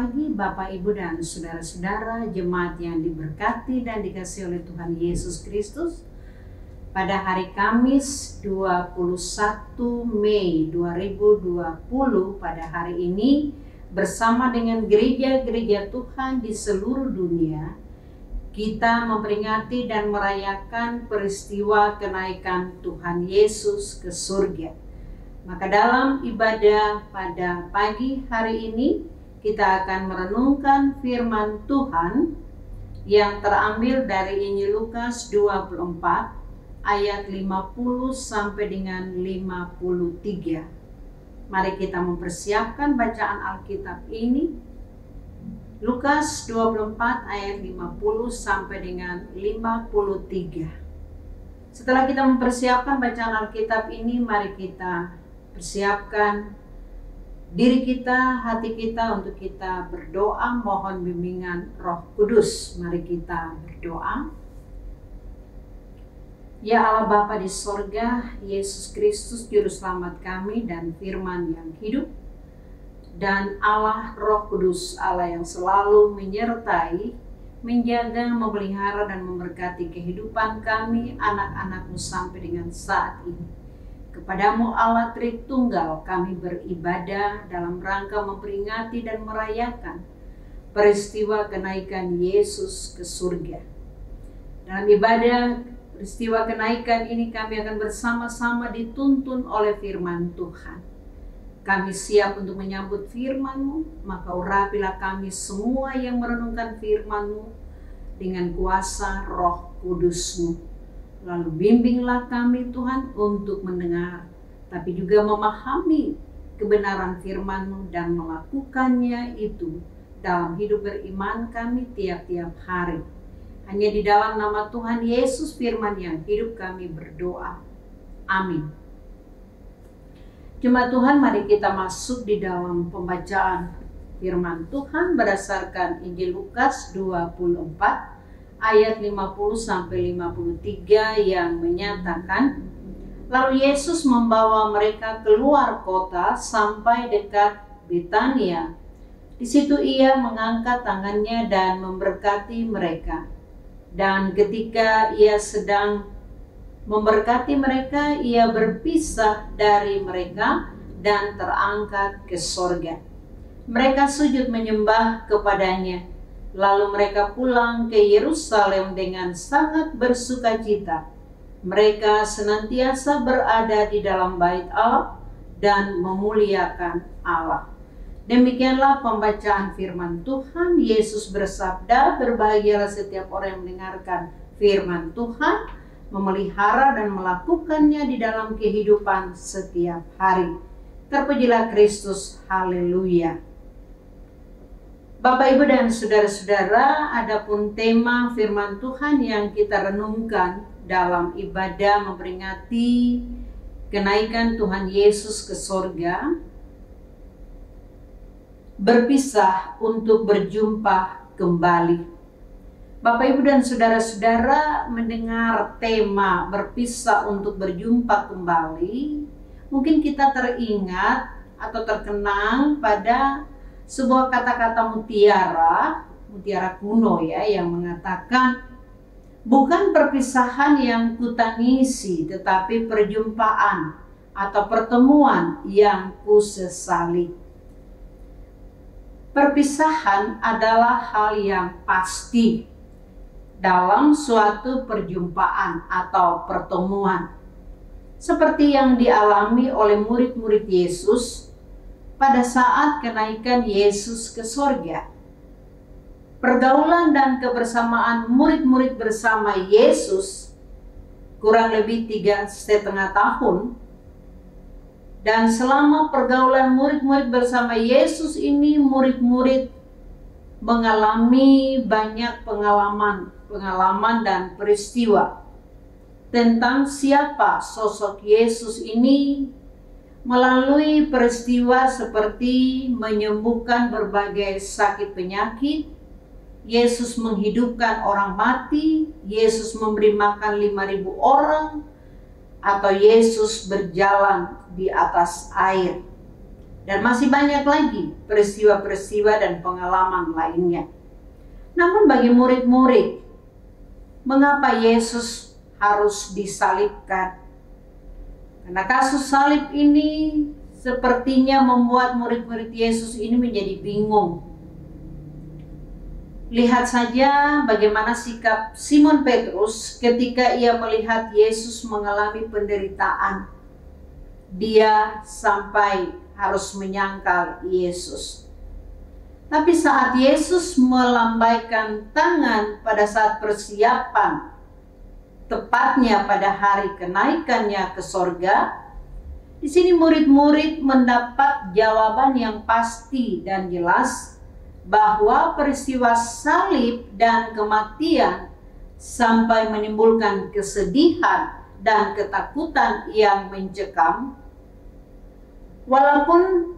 pagi Bapak, Ibu, dan saudara-saudara jemaat yang diberkati dan dikasihi oleh Tuhan Yesus Kristus. Pada hari Kamis 21 Mei 2020 pada hari ini bersama dengan gereja-gereja Tuhan di seluruh dunia, kita memperingati dan merayakan peristiwa kenaikan Tuhan Yesus ke surga. Maka dalam ibadah pada pagi hari ini kita akan merenungkan firman Tuhan yang terambil dari Injil Lukas 24 ayat 50 sampai dengan 53. Mari kita mempersiapkan bacaan Alkitab ini. Lukas 24 ayat 50 sampai dengan 53. Setelah kita mempersiapkan bacaan Alkitab ini, mari kita persiapkan diri kita, hati kita untuk kita berdoa mohon bimbingan Roh Kudus. Mari kita berdoa. Ya Allah Bapa di sorga, Yesus Kristus Juru Selamat kami dan firman yang hidup, dan Allah Roh Kudus, Allah yang selalu menyertai, menjaga, memelihara dan memberkati kehidupan kami anak-anak-Mu sampai dengan saat ini. Kepadamu Allah Tritunggal kami beribadah dalam rangka memperingati dan merayakan peristiwa kenaikan Yesus ke surga. Dalam ibadah peristiwa kenaikan ini kami akan bersama-sama dituntun oleh firman Tuhan. Kami siap untuk menyambut firman-Mu, maka urapilah kami semua yang merenungkan firman-Mu dengan kuasa Roh Kudus-Mu. Lalu bimbinglah kami Tuhan untuk mendengar, tapi juga memahami kebenaran firman-Mu dan melakukannya itu dalam hidup beriman kami tiap-tiap hari. Hanya di dalam nama Tuhan Yesus firman yang hidup kami berdoa. Amin. Jemaat Tuhan, mari kita masuk di dalam pembacaan firman Tuhan berdasarkan Injil Lukas 24 ayat 50 sampai 53 yang menyatakan, lalu Yesus membawa mereka keluar kota sampai dekat Betania. Di situ ia mengangkat tangannya dan memberkati mereka. Dan ketika ia sedang memberkati mereka, ia berpisah dari mereka dan terangkat ke sorga. Mereka sujud menyembah kepadanya. Lalu mereka pulang ke Yerusalem dengan sangat bersukacita. Mereka senantiasa berada di dalam bait Allah dan memuliakan Allah. Demikianlah pembacaan firman Tuhan. Yesus bersabda, berbahagialah setiap orang yang mendengarkan firman Tuhan, memelihara dan melakukannya di dalam kehidupan setiap hari. Terpujilah Kristus, haleluya. Bapak, Ibu, dan saudara-saudara, adapun tema firman Tuhan yang kita renungkan dalam ibadah memperingati kenaikan Tuhan Yesus ke sorga, berpisah untuk berjumpa kembali. Bapak, Ibu, dan saudara-saudara mendengar tema berpisah untuk berjumpa kembali, mungkin kita teringat atau terkenang pada sebuah kata-kata mutiara kuno ya, yang mengatakan, bukan perpisahan yang kutangisi, tetapi perjumpaan atau pertemuan yang kusesali. Perpisahan adalah hal yang pasti dalam suatu perjumpaan atau pertemuan, seperti yang dialami oleh murid-murid Yesus pada saat kenaikan Yesus ke sorga. Pergaulan dan kebersamaan murid-murid bersama Yesus kurang lebih 3,5 tahun. Dan selama pergaulan murid-murid bersama Yesus ini, murid-murid mengalami banyak pengalaman dan peristiwa tentang siapa sosok Yesus ini, melalui peristiwa seperti menyembuhkan berbagai sakit penyakit, Yesus menghidupkan orang mati, Yesus memberi makan 5.000 orang, atau Yesus berjalan di atas air. Dan masih banyak lagi peristiwa-peristiwa dan pengalaman lainnya. Namun bagi murid-murid, mengapa Yesus harus disalibkan? Karena kasus salib ini sepertinya membuat murid-murid Yesus ini menjadi bingung. Lihat saja bagaimana sikap Simon Petrus ketika ia melihat Yesus mengalami penderitaan. Dia sampai harus menyangkal Yesus. Tapi saat Yesus melambaikan tangan pada saat persiapan, tepatnya pada hari kenaikannya ke sorga, di sini murid-murid mendapat jawaban yang pasti dan jelas bahwa peristiwa salib dan kematian sampai menimbulkan kesedihan dan ketakutan yang mencekam. Walaupun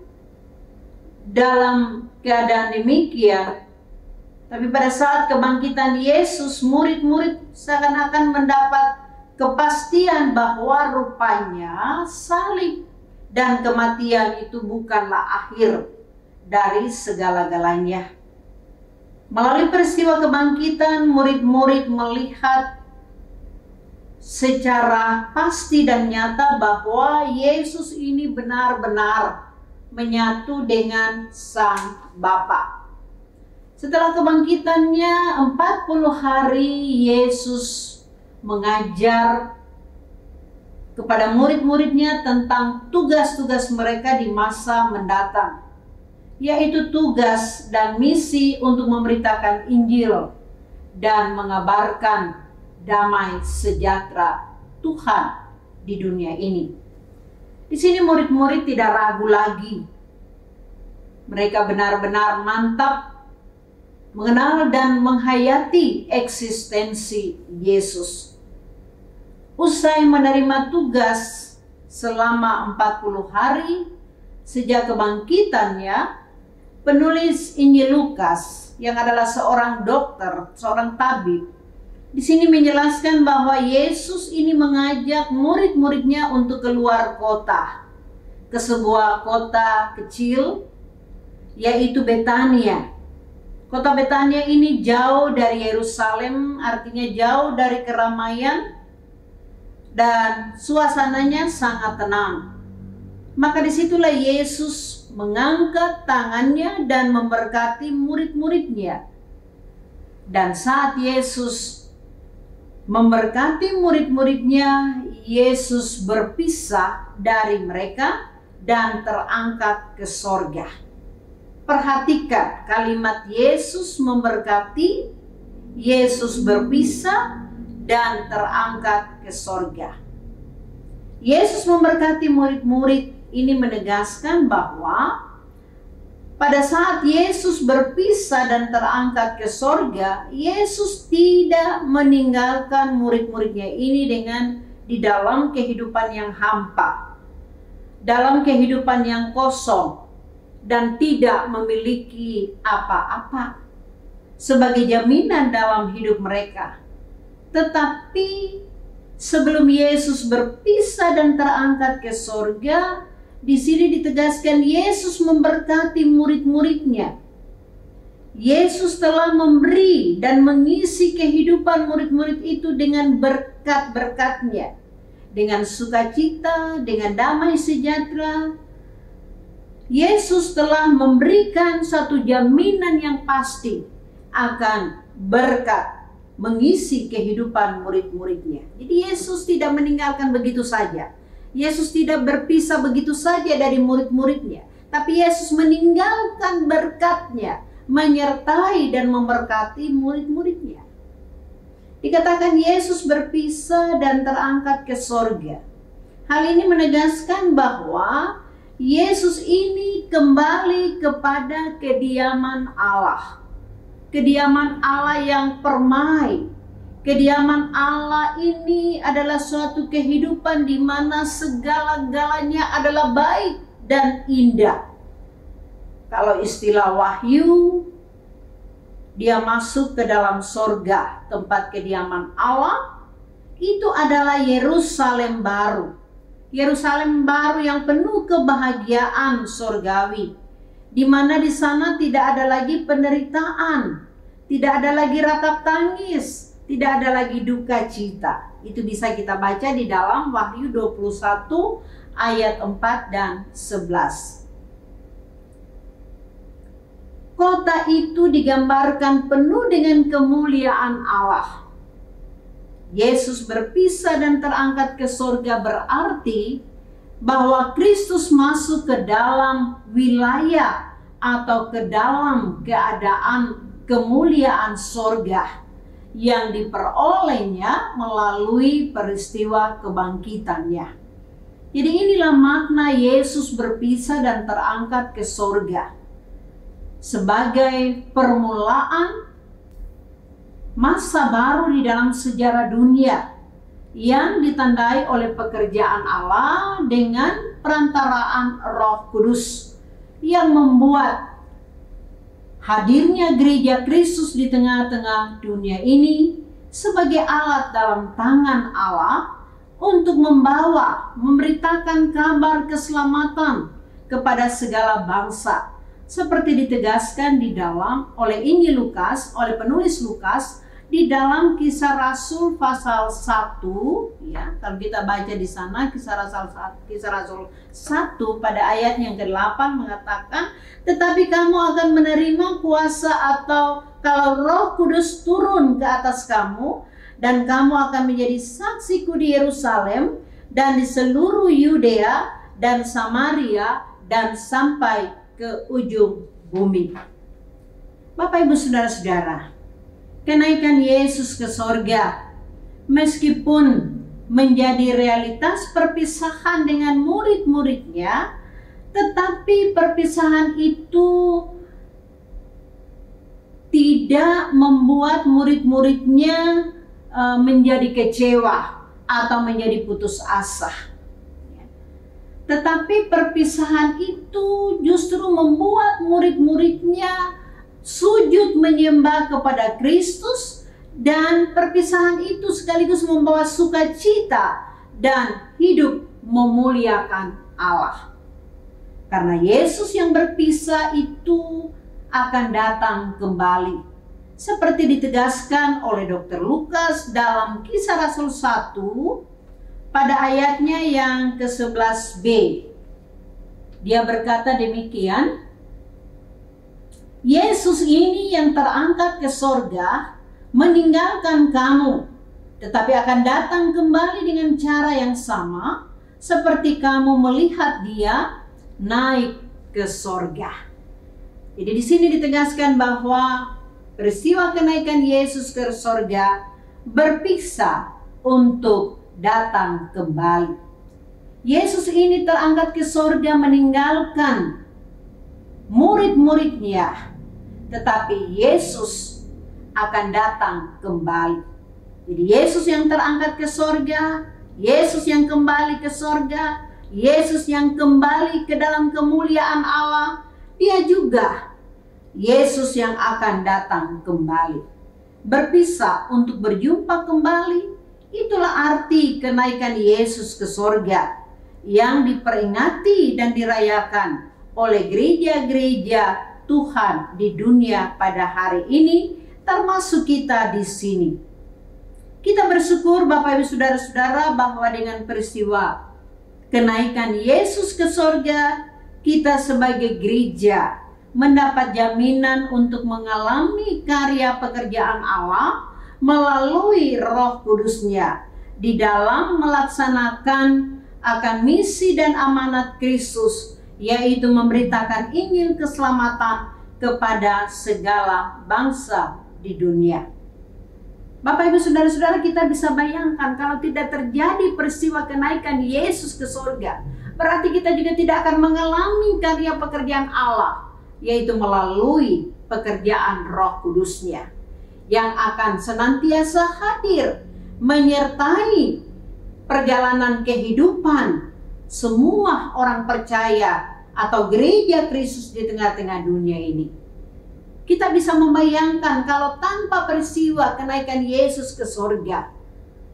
dalam keadaan demikian, tapi pada saat kebangkitan Yesus, murid-murid seakan-akan mendapat kepastian bahwa rupanya salib dan kematian itu bukanlah akhir dari segala-galanya. Melalui peristiwa kebangkitan, murid-murid melihat secara pasti dan nyata bahwa Yesus ini benar-benar menyatu dengan Sang Bapa. Setelah kebangkitannya 40 hari, Yesus mengajar kepada murid-muridnya tentang tugas-tugas mereka di masa mendatang, yaitu tugas dan misi untuk memberitakan Injil dan mengabarkan damai sejahtera Tuhan di dunia ini. Di sini murid-murid tidak ragu lagi. Mereka benar-benar mantap mengenal dan menghayati eksistensi Yesus. Usai menerima tugas selama 40 hari sejak kebangkitannya, penulis Injil Lukas yang adalah seorang dokter, seorang tabib, di sini menjelaskan bahwa Yesus ini mengajak murid-muridnya untuk keluar kota, ke sebuah kota kecil, yaitu Betania. Kota Betania ini jauh dari Yerusalem, artinya jauh dari keramaian, dan suasananya sangat tenang. Maka disitulah Yesus mengangkat tangannya dan memberkati murid-muridnya. Dan saat Yesus memberkati murid-muridnya, Yesus berpisah dari mereka dan terangkat ke sorga. Perhatikan kalimat Yesus memberkati, Yesus berpisah dan terangkat ke sorga. Yesus memberkati murid-murid ini menegaskan bahwa pada saat Yesus berpisah dan terangkat ke sorga, Yesus tidak meninggalkan murid-muridnya ini di dalam kehidupan yang hampa, dalam kehidupan yang kosong, dan tidak memiliki apa-apa sebagai jaminan dalam hidup mereka. Tetapi sebelum Yesus berpisah dan terangkat ke sorga, di sini ditegaskan Yesus memberkati murid-muridnya. Yesus telah memberi dan mengisi kehidupan murid-murid itu dengan berkat-berkatnya, dengan sukacita, dengan damai sejahtera. Yesus telah memberikan satu jaminan yang pasti akan berkat mengisi kehidupan murid-muridnya. Jadi Yesus tidak meninggalkan begitu saja. Yesus tidak berpisah begitu saja dari murid-muridnya, tapi Yesus meninggalkan berkatnya, menyertai dan memberkati murid-muridnya. Dikatakan Yesus berpisah dan terangkat ke sorga. Hal ini menegaskan bahwa Yesus ini kembali kepada kediaman Allah. Kediaman Allah yang permai. Kediaman Allah ini adalah suatu kehidupan di mana segala-galanya adalah baik dan indah. Kalau istilah Wahyu, dia masuk ke dalam sorga, tempat kediaman Allah, itu adalah Yerusalem baru Yerusalem baru yang penuh kebahagiaan surgawi, di mana di sana tidak ada lagi penderitaan, tidak ada lagi ratap tangis, tidak ada lagi duka cita. Itu bisa kita baca di dalam Wahyu 21 ayat 4 dan 11. Kota itu digambarkan penuh dengan kemuliaan Allah. Yesus berpisah dan terangkat ke surga berarti bahwa Kristus masuk ke dalam wilayah atau ke dalam keadaan kemuliaan surga yang diperolehnya melalui peristiwa kebangkitannya. Jadi inilah makna Yesus berpisah dan terangkat ke surga sebagai permulaan masa baru di dalam sejarah dunia yang ditandai oleh pekerjaan Allah dengan perantaraan Roh Kudus yang membuat hadirnya gereja Kristus di tengah-tengah dunia ini sebagai alat dalam tangan Allah untuk membawa, memberitakan kabar keselamatan kepada segala bangsa, seperti ditegaskan di dalam oleh Injil Lukas, oleh penulis Lukas di dalam Kisah Rasul pasal 1, ya. Kalau kita baca di sana Kisah Rasul 1 pada ayat yang ke-8 mengatakan, tetapi kamu akan menerima kuasa atau kalau Roh Kudus turun ke atas kamu, dan kamu akan menjadi saksiku di Yerusalem dan di seluruh Yudea dan Samaria dan sampai ke ujung bumi. Bapak Ibu Saudara-saudara, kenaikan Yesus ke sorga meskipun menjadi realitas perpisahan dengan murid-muridnya, tetapi perpisahan itu tidak membuat murid-muridnya menjadi kecewa atau menjadi putus asa. Tetapi perpisahan itu justru membuat murid-muridnya sujud menyembah kepada Kristus, dan perpisahan itu sekaligus membawa sukacita dan hidup memuliakan Allah. Karena Yesus yang berpisah itu akan datang kembali, seperti ditegaskan oleh Dr. Lukas dalam Kisah Rasul 1 pada ayatnya yang ke-11b. Dia berkata demikian, Yesus ini yang terangkat ke sorga meninggalkan kamu, tetapi akan datang kembali dengan cara yang sama seperti kamu melihat dia naik ke sorga. Jadi di sini ditegaskan bahwa peristiwa kenaikan Yesus ke sorga berpisah untuk datang kembali. Yesus ini terangkat ke sorga meninggalkan murid-muridnya, tetapi Yesus akan datang kembali. Jadi Yesus yang terangkat ke sorga, Yesus yang kembali ke sorga, Yesus yang kembali ke dalam kemuliaan Allah, dia juga Yesus yang akan datang kembali. Berpisah untuk berjumpa kembali, itulah arti kenaikan Yesus ke sorga yang diperingati dan dirayakan oleh gereja-gereja Tuhan di dunia pada hari ini, termasuk kita di sini. Kita bersyukur Bapak Ibu Saudara-saudara bahwa dengan peristiwa kenaikan Yesus ke sorga, kita sebagai gereja mendapat jaminan untuk mengalami karya pekerjaan Allah melalui Roh Kudus-Nya di dalam melaksanakan akan misi dan amanat Kristus, yaitu memberitakan Injil keselamatan kepada segala bangsa di dunia. Bapak Ibu Saudara-saudara, kita bisa bayangkan kalau tidak terjadi peristiwa kenaikan Yesus ke surga, berarti kita juga tidak akan mengalami karya pekerjaan Allah, yaitu melalui pekerjaan Roh Kudus-Nya yang akan senantiasa hadir menyertai perjalanan kehidupan semua orang percaya atau gereja Kristus di tengah-tengah dunia ini. Kita bisa membayangkan kalau tanpa peristiwa kenaikan Yesus ke surga,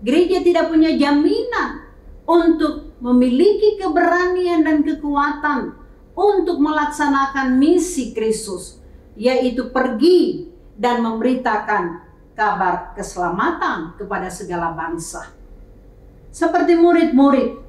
gereja tidak punya jaminan untuk memiliki keberanian dan kekuatan untuk melaksanakan misi Kristus, yaitu pergi dan memberitakan kabar keselamatan kepada segala bangsa. Seperti murid-murid,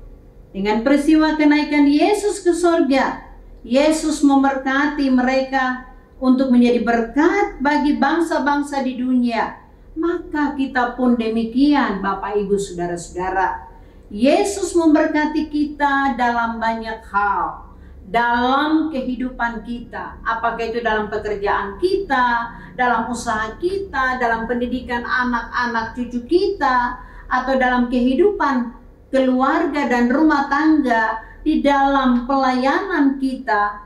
dengan peristiwa kenaikan Yesus ke sorga, Yesus memberkati mereka untuk menjadi berkat bagi bangsa-bangsa di dunia. Maka kita pun demikian, Bapak Ibu Saudara-saudara. Yesus memberkati kita dalam banyak hal, dalam kehidupan kita, apakah itu dalam pekerjaan kita, dalam usaha kita, dalam pendidikan anak-anak cucu kita, atau dalam kehidupan keluarga dan rumah tangga, di dalam pelayanan kita,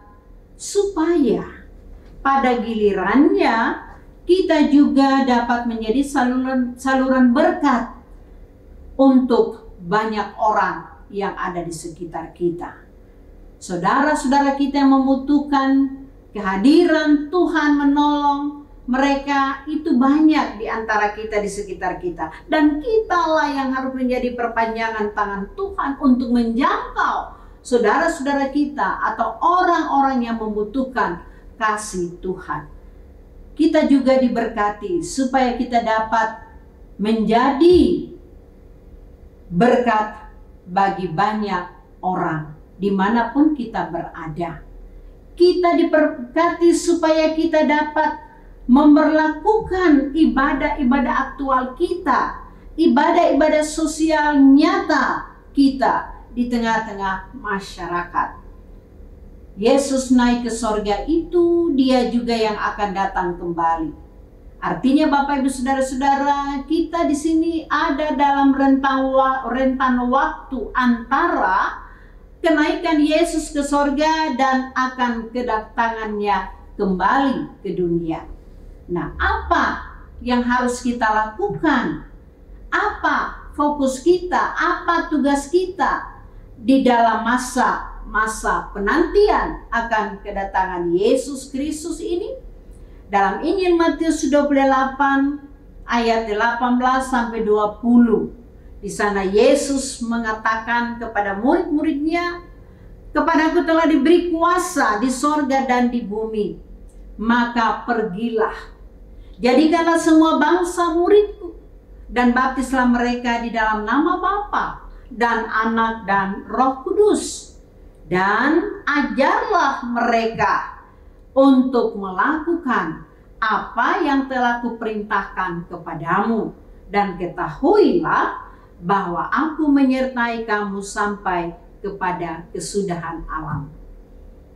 supaya pada gilirannya kita juga dapat menjadi saluran berkat untuk banyak orang yang ada di sekitar kita. Saudara-saudara kita yang membutuhkan kehadiran Tuhan menolong mereka, itu banyak di antara kita, di sekitar kita. Dan kitalah yang harus menjadi perpanjangan tangan Tuhan untuk menjangkau saudara-saudara kita atau orang-orang yang membutuhkan kasih Tuhan. Kita juga diberkati supaya kita dapat menjadi berkat bagi banyak orang dimanapun kita berada. Kita diberkati supaya kita dapat memperlakukan ibadah-ibadah aktual kita, ibadah-ibadah sosial nyata kita di tengah-tengah masyarakat. Yesus naik ke sorga itu, dia juga yang akan datang kembali. Artinya Bapak Ibu Saudara-saudara, kita di sini ada dalam rentan waktu antara kenaikan Yesus ke sorga dan akan kedatangannya kembali ke dunia. Nah, apa yang harus kita lakukan? Apa fokus kita? Apa tugas kita di dalam masa penantian akan kedatangan Yesus Kristus ini? Dalam Injil Matius 28 ayat 18 sampai 20. Di sana Yesus mengatakan kepada murid-muridnya, "Kepadaku telah diberi kuasa di sorga dan di bumi. Maka pergilah, jadikanlah semua bangsa muridku, dan baptislah mereka di dalam nama Bapa dan Anak dan Roh Kudus. Dan ajarlah mereka untuk melakukan apa yang telah kuperintahkan kepadamu. Dan ketahuilah bahwa aku menyertai kamu sampai kepada kesudahan alam."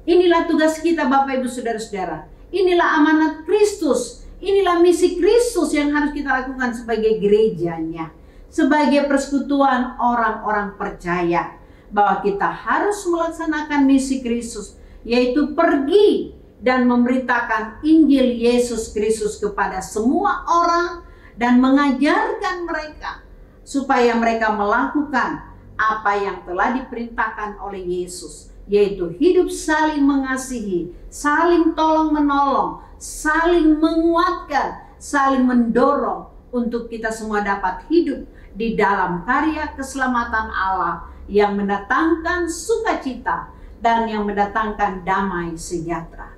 Inilah tugas kita Bapak Ibu Saudara-saudara. Inilah amanat Kristus. Inilah misi Kristus yang harus kita lakukan sebagai gerejanya. Sebagai persekutuan orang-orang percaya. Bahwa kita harus melaksanakan misi Kristus. Yaitu pergi dan memberitakan Injil Yesus Kristus kepada semua orang. Dan mengajarkan mereka supaya mereka melakukan apa yang telah diperintahkan oleh Yesus, yaitu hidup saling mengasihi, saling tolong-menolong, saling menguatkan, saling mendorong untuk kita semua dapat hidup di dalam karya keselamatan Allah yang mendatangkan sukacita dan yang mendatangkan damai sejahtera.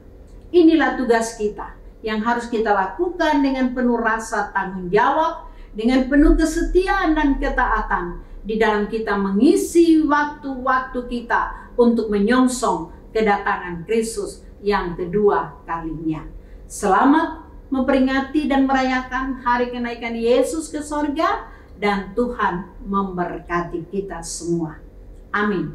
Inilah tugas kita yang harus kita lakukan dengan penuh rasa tanggung jawab, dengan penuh kesetiaan dan ketaatan di dalam kita mengisi waktu-waktu kita untuk menyongsong kedatangan Kristus yang kedua kalinya. Selamat memperingati dan merayakan hari kenaikan Yesus ke sorga, dan Tuhan memberkati kita semua. Amin.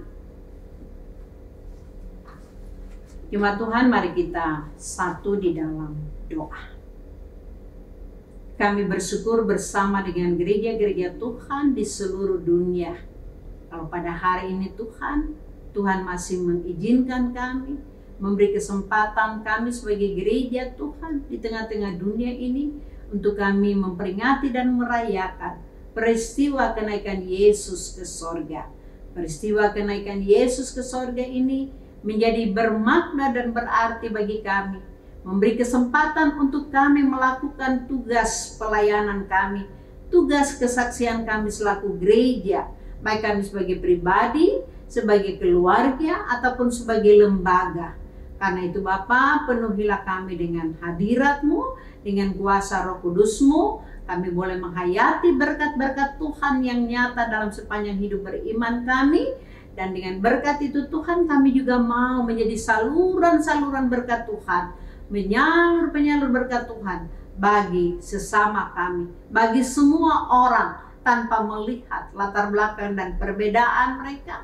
Jemaat Tuhan, mari kita satu di dalam doa. Kami bersyukur bersama dengan gereja-gereja Tuhan di seluruh dunia. Kalau pada hari ini Tuhan masih mengizinkan kami, memberi kesempatan kami sebagai gereja Tuhan di tengah-tengah dunia ini untuk kami memperingati dan merayakan peristiwa kenaikan Yesus ke sorga. Peristiwa kenaikan Yesus ke sorga ini menjadi bermakna dan berarti bagi kami, memberi kesempatan untuk kami melakukan tugas pelayanan kami, tugas kesaksian kami selaku gereja, baik kami sebagai pribadi, sebagai keluarga, ataupun sebagai lembaga. Karena itu Bapa, penuhilah kami dengan hadirat-Mu, dengan kuasa Roh Kudus-Mu. Kami boleh menghayati berkat-berkat Tuhan yang nyata dalam sepanjang hidup beriman kami. Dan dengan berkat itu Tuhan, kami juga mau menjadi saluran-saluran berkat Tuhan, penyalur-penyalur berkat Tuhan bagi sesama kami, bagi semua orang tanpa melihat latar belakang dan perbedaan mereka.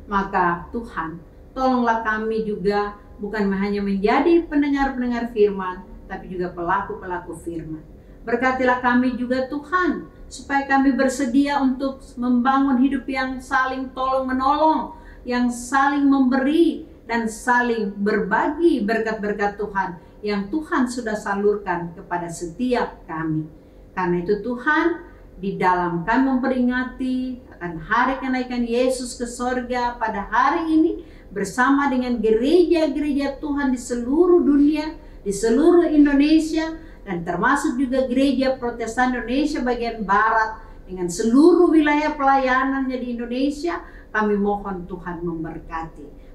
Maka Tuhan, tolonglah kami juga bukan hanya menjadi pendengar-pendengar firman, tapi juga pelaku-pelaku firman. Berkatilah kami juga Tuhan, supaya kami bersedia untuk membangun hidup yang saling tolong-menolong, yang saling memberi dan saling berbagi berkat-berkat Tuhan yang Tuhan sudah salurkan kepada setiap kami. Karena itu Tuhan, di dalam kami memperingati akan hari kenaikan Yesus ke sorga pada hari ini, bersama dengan gereja-gereja Tuhan di seluruh dunia, di seluruh Indonesia, dan termasuk juga gereja Protestan Indonesia bagian Barat, dengan seluruh wilayah pelayanannya di Indonesia, kami mohon Tuhan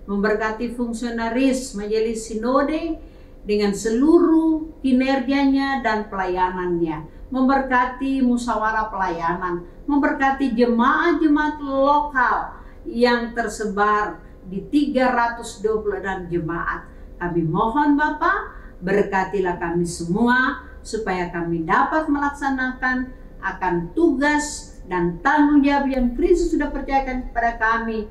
memberkati fungsionaris Majelis Sinode dengan seluruh kinerjanya dan pelayanannya, memberkati musyawarah pelayanan, memberkati jemaat-jemaat lokal yang tersebar di 326 jemaat. Kami mohon Bapa, berkatilah kami semua supaya kami dapat melaksanakan akan tugas dan tanggung jawab yang Kristus sudah percayakan kepada kami,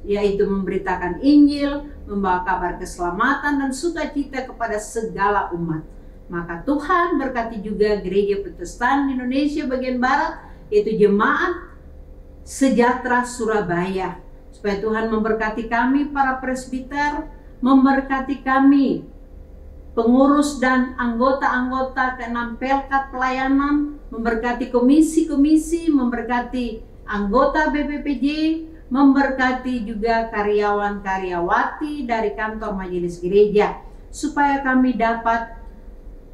yaitu memberitakan Injil, membawa kabar keselamatan dan sukacita kepada segala umat. Maka Tuhan berkati juga gereja Protestan Indonesia bagian Barat, yaitu Jemaat Sejahtera Surabaya, supaya Tuhan memberkati kami para presbiter, memberkati kami pengurus dan anggota-anggota ke-6 Pelkat pelayanan, memberkati komisi-komisi, memberkati anggota BPPJ, memberkati juga karyawan-karyawati dari kantor majelis gereja, supaya kami dapat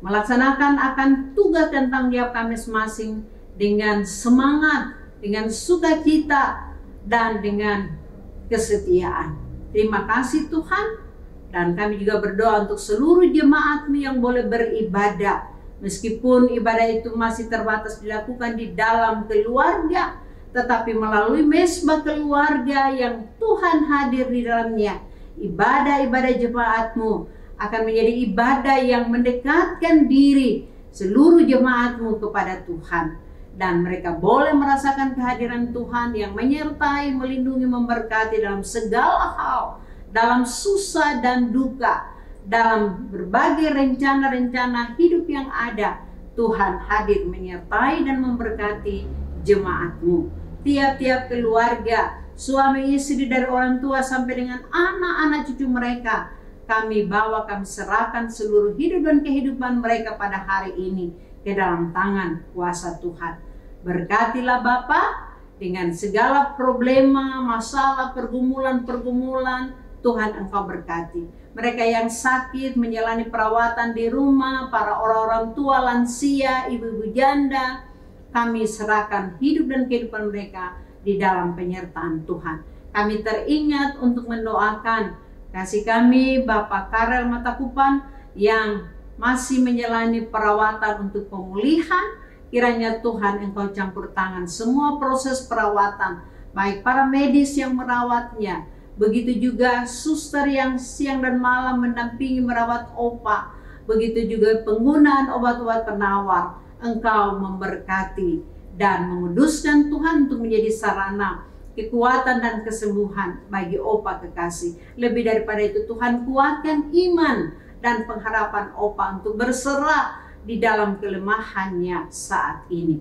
melaksanakan akan tugas dan tanggung jawab kami masing-masing dengan semangat, dengan sukacita, dan dengan kesetiaan. Terima kasih Tuhan. Dan kami juga berdoa untuk seluruh jemaat-Mu yang boleh beribadah. Meskipun ibadah itu masih terbatas dilakukan di dalam keluarga, tetapi melalui mesbah keluarga yang Tuhan hadir di dalamnya, ibadah-ibadah jemaat-Mu akan menjadi ibadah yang mendekatkan diri seluruh jemaat-Mu kepada Tuhan. Dan mereka boleh merasakan kehadiran Tuhan yang menyertai, melindungi, memberkati dalam segala hal, dalam susah dan duka, dalam berbagai rencana-rencana hidup yang ada. Tuhan hadir menyertai dan memberkati jemaat-Mu. Tiap-tiap keluarga, suami istri dari orang tua sampai dengan anak-anak cucu mereka, kami bawa, kami serahkan seluruh hidup dan kehidupan mereka pada hari ini ke dalam tangan kuasa Tuhan. Berkatilah Bapa dengan segala problema, masalah, pergumulan-pergumulan. Tuhan Engkau berkati mereka yang sakit menjalani perawatan di rumah, para orang-orang tua lansia, ibu-ibu janda. Kami serahkan hidup dan kehidupan mereka di dalam penyertaan Tuhan. Kami teringat untuk mendoakan kasih kami Bapak Karel Matakupan yang masih menjalani perawatan untuk pemulihan. Kiranya Tuhan Engkau campur tangan semua proses perawatan, baik para medis yang merawatnya, begitu juga suster yang siang dan malam mendampingi merawat Opa, begitu juga penggunaan obat-obat penawar. Engkau memberkati dan menguduskan Tuhan untuk menjadi sarana kekuatan dan kesembuhan bagi Opa kekasih. Lebih daripada itu Tuhan kuatkan iman dan pengharapan Opa untuk berserah di dalam kelemahannya saat ini.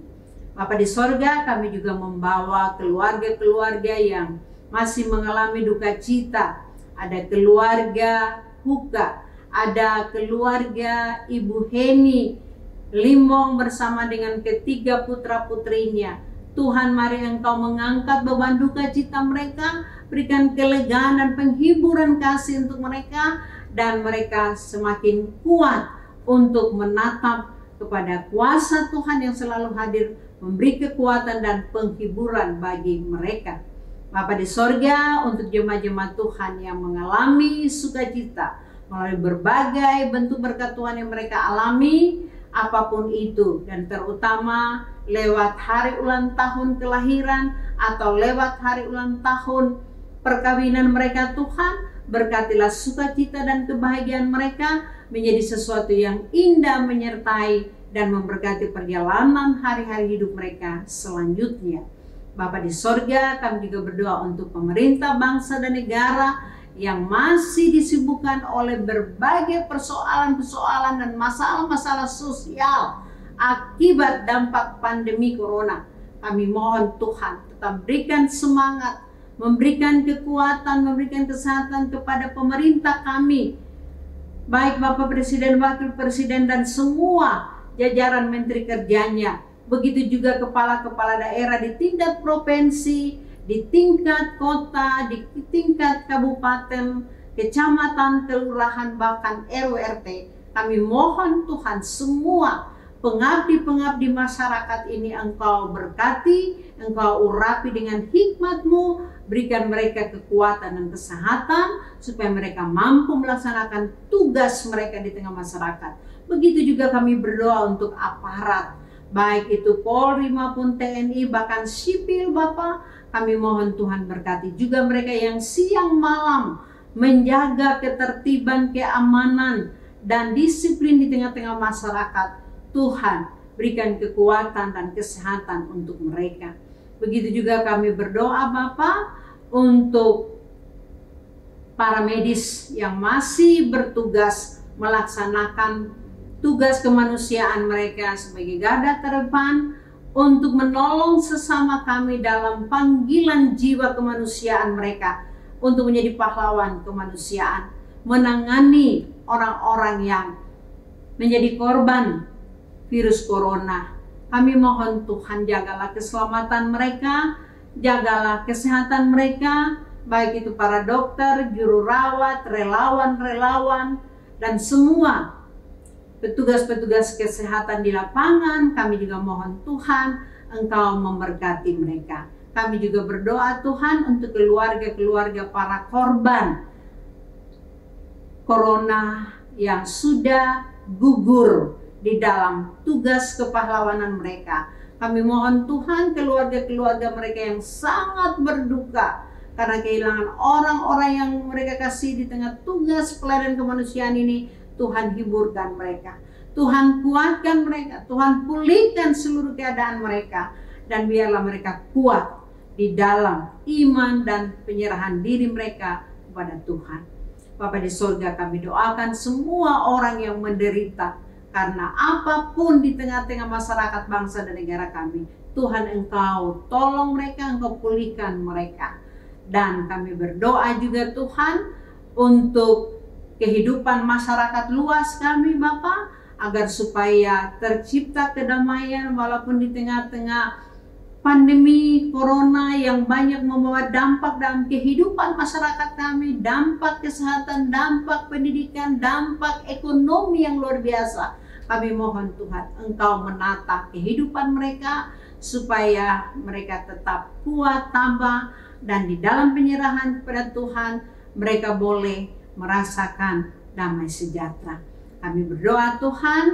Bapa di sorga, kami juga membawa keluarga-keluarga yang masih mengalami duka cita. Ada keluarga Huka, ada keluarga Ibu Heni Limbong bersama dengan ketiga putra-putrinya. Tuhan, mari Engkau mengangkat beban duka cita mereka, berikan kelegaan dan penghiburan kasih untuk mereka, dan mereka semakin kuat untuk menatap kepada kuasa Tuhan yang selalu hadir, memberi kekuatan dan penghiburan bagi mereka. Bapa di sorga, untuk jemaat-jemaat Tuhan yang mengalami sukacita melalui berbagai bentuk berkat Tuhan yang mereka alami, apapun itu, dan terutama lewat hari ulang tahun kelahiran atau lewat hari ulang tahun perkawinan mereka, Tuhan berkatilah sukacita dan kebahagiaan mereka menjadi sesuatu yang indah menyertai dan memberkati perjalanan hari-hari hidup mereka selanjutnya. Bapa di sorga, kami juga berdoa untuk pemerintah, bangsa dan negara yang masih disibukkan oleh berbagai persoalan-persoalan dan masalah-masalah sosial akibat dampak pandemi corona. Kami mohon Tuhan tetap berikan semangat, memberikan kekuatan, memberikan kesehatan kepada pemerintah kami, baik Bapak Presiden, Wakil Presiden, dan semua jajaran menteri kerjanya. Begitu juga kepala-kepala daerah di tingkat provinsi, di tingkat kota, di tingkat kabupaten, kecamatan, kelurahan, bahkan RW/RT. Kami mohon Tuhan semua pengabdi-pengabdi masyarakat ini Engkau berkati, Engkau urapi dengan hikmat-Mu, berikan mereka kekuatan dan kesehatan supaya mereka mampu melaksanakan tugas mereka di tengah masyarakat. Begitu juga kami berdoa untuk aparat, baik itu Polri maupun TNI, bahkan sipil Bapak. Kami mohon Tuhan berkati juga mereka yang siang malam menjaga ketertiban, keamanan, dan disiplin di tengah-tengah masyarakat. Tuhan berikan kekuatan dan kesehatan untuk mereka. Begitu juga kami berdoa Bapak untuk para medis yang masih bertugas melaksanakan tugas kemanusiaan mereka sebagai garda terdepan untuk menolong sesama kami dalam panggilan jiwa kemanusiaan mereka untuk menjadi pahlawan kemanusiaan, menangani orang-orang yang menjadi korban virus corona. Kami mohon Tuhan jagalah keselamatan mereka, jagalah kesehatan mereka, baik itu para dokter, juru rawat, relawan-relawan, dan semua petugas-petugas kesehatan di lapangan. Kami juga mohon Tuhan Engkau memberkati mereka. Kami juga berdoa Tuhan untuk keluarga-keluarga para korban corona yang sudah gugur di dalam tugas kepahlawanan mereka. Kami mohon Tuhan keluarga-keluarga mereka yang sangat berduka karena kehilangan orang-orang yang mereka kasih di tengah tugas pelayanan kemanusiaan ini. Tuhan hiburkan mereka, Tuhan kuatkan mereka, Tuhan pulihkan seluruh keadaan mereka, dan biarlah mereka kuat di dalam iman dan penyerahan diri mereka kepada Tuhan. Bapa di surga, kami doakan semua orang yang menderita karena apapun di tengah-tengah masyarakat, bangsa dan negara kami. Tuhan Engkau tolong mereka, Engkau pulihkan mereka. Dan kami berdoa juga Tuhan untuk kehidupan masyarakat luas kami Bapa, agar supaya tercipta kedamaian walaupun di tengah-tengah pandemi corona yang banyak membawa dampak dalam kehidupan masyarakat kami, dampak kesehatan, dampak pendidikan, dampak ekonomi yang luar biasa. Kami mohon Tuhan Engkau menata kehidupan mereka supaya mereka tetap kuat, tabah, dan di dalam penyerahan kepada Tuhan mereka boleh merasakan damai sejahtera. Kami berdoa Tuhan,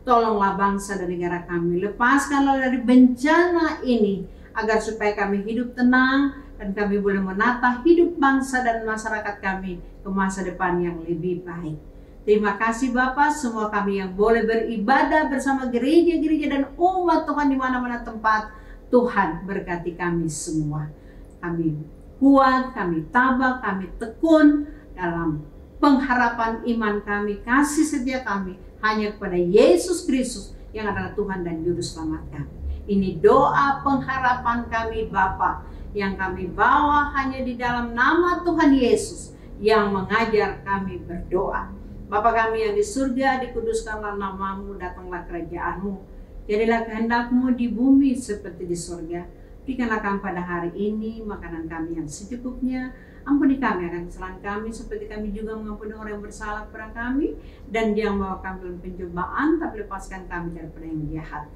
tolonglah bangsa dan negara kami, lepaskanlah dari bencana ini agar supaya kami hidup tenang dan kami boleh menata hidup bangsa dan masyarakat kami ke masa depan yang lebih baik. Terima kasih Bapak, semua kami yang boleh beribadah bersama gereja-gereja dan umat Tuhan di mana-mana tempat. Tuhan berkati kami semua. Kami kuat, kami tabah, kami tekun dalam pengharapan iman kami, kasih setia kami hanya kepada Yesus Kristus yang adalah Tuhan dan Juru Selamat kami. Ini doa pengharapan kami Bapa yang kami bawa hanya di dalam nama Tuhan Yesus yang mengajar kami berdoa. Bapa kami yang di surga, dikuduskanlah namamu, datanglah kerajaan-Mu, jadilah kehendak-Mu di bumi seperti di surga. Berikanlah kami pada hari ini makanan kami yang secukupnya. Ampuni kami akan kesalahan kami, seperti kami juga mengampuni orang yang bersalah kepada kami. Dan jangan membawa kami dalam pencobaan, tapi lepaskan kami daripada yang jahat.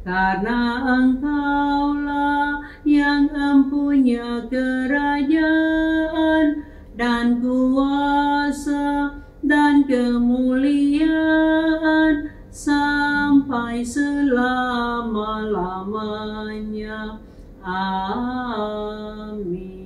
Karena Engkaulah yang empunya kerajaan dan kuasa dan kemuliaan sampai selama-lamanya. Amin.